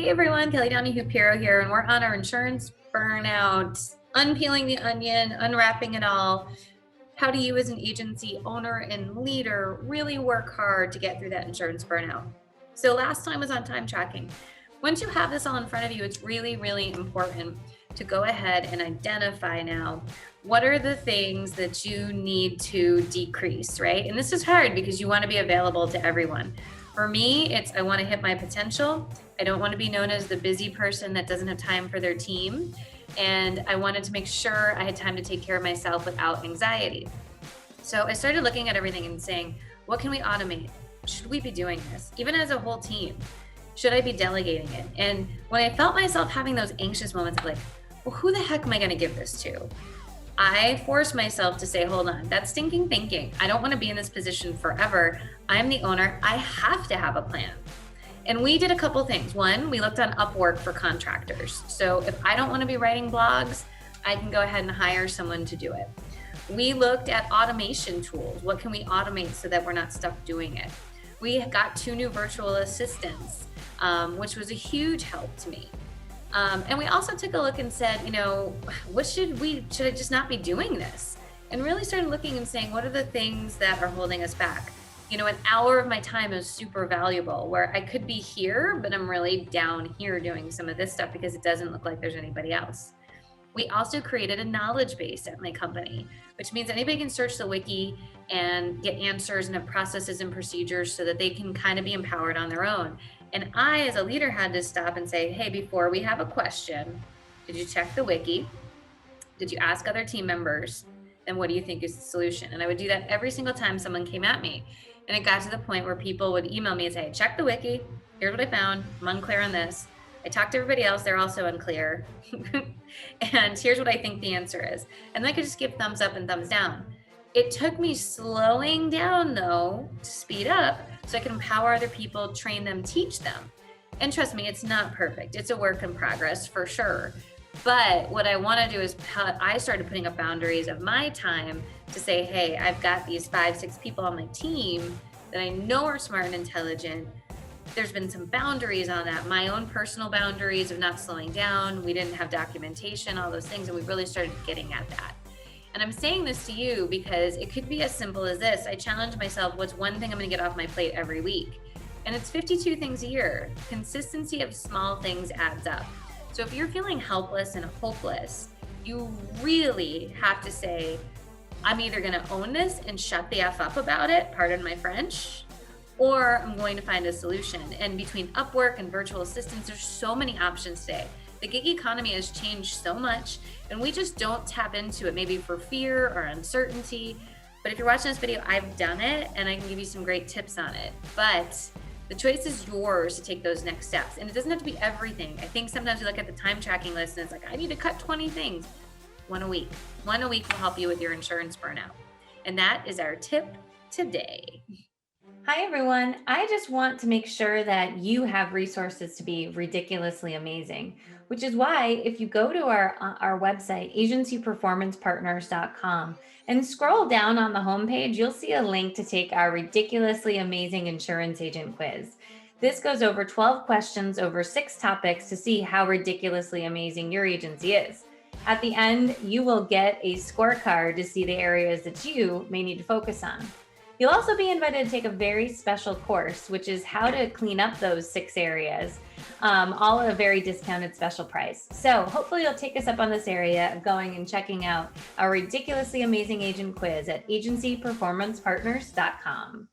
Hey everyone, Kelly Downey Hupiro here, and we're on our insurance burnout, unpeeling the onion, unwrapping it all. How do you as an agency owner and leader really work hard to get through that insurance burnout? So last time was on time tracking. Once you have this all in front of you, it's really, really important to go ahead and identify now what are the things that you need to decrease, right? And this is hard because you want to be available to everyone. For me, it's I want to hit my potential. I don't want to be known as the busy person that doesn't have time for their team. And I wanted to make sure I had time to take care of myself without anxiety. So I started looking at everything and saying, what can we automate? Should we be doing this? Even as a whole team, should I be delegating it? And when I felt myself having those anxious moments of like, well, who the heck am I going to give this to? I forced myself to say, hold on, that's stinking thinking. I don't want to be in this position forever. I'm the owner. I have to have a plan. And we did a couple things. One, we looked on Upwork for contractors. So if I don't want to be writing blogs, I can go ahead and hire someone to do it. We looked at automation tools. What can we automate so that we're not stuck doing it? We got 2 new virtual assistants, which was a huge help to me. And we also took a look and said, should I just not be doing this? And really started looking and saying, what are the things that are holding us back? An hour of my time is super valuable where I could be here, but I'm really down here doing some of this stuff because it doesn't look like there's anybody else. We also created a knowledge base at my company, which means anybody can search the wiki and get answers and have processes and procedures so that they can kind of be empowered on their own. And I, as a leader, had to stop and say, hey, before we have a question, did you check the wiki? Did you ask other team members? And what do you think is the solution? And I would do that every single time someone came at me. And it got to the point where people would email me and say, check the wiki. Here's what I found. I'm unclear on this. I talked to everybody else. They're also unclear. And here's what I think the answer is. And then I could just give thumbs up and thumbs down. It took me slowing down, though, to speed up so I can empower other people, train them, teach them. And trust me, it's not perfect. It's a work in progress for sure. But what I want to do is I started putting up boundaries of my time to say, hey, I've got these 5-6 people on my team that I know are smart and intelligent. There's been some boundaries on that, my own personal boundaries of not slowing down. We didn't have documentation, all those things, and we really started getting at that. And I'm saying this to you because it could be as simple as this. I challenge myself, what's one thing I'm going to get off my plate every week? And it's 52 things a year. Consistency of small things adds up. So if you're feeling helpless and hopeless, you really have to say, I'm either going to own this and shut the F up about it, pardon my French, or I'm going to find a solution. And between Upwork and virtual assistants, there's so many options today. The gig economy has changed so much, and we just don't tap into it, maybe for fear or uncertainty. But if you're watching this video, I've done it, and I can give you some great tips on it. But the choice is yours to take those next steps. And it doesn't have to be everything. I think sometimes you look at the time tracking list, and it's like, I need to cut 20 things. One a week. One a week will help you with your insurance burnout. And that is our tip today. Hi, everyone. I just want to make sure that you have resources to be ridiculously amazing, which is why if you go to our website, agencyperformancepartners.com, and scroll down on the homepage, you'll see a link to take our ridiculously amazing insurance agent quiz. This goes over 12 questions over 6 topics to see how ridiculously amazing your agency is. At the end, you will get a scorecard to see the areas that you may need to focus on. You'll also be invited to take a very special course, which is how to clean up those 6 areas, all at a very discounted special price. So hopefully you'll take us up on this area of going and checking out our ridiculously amazing agent quiz at agencyperformancepartners.com.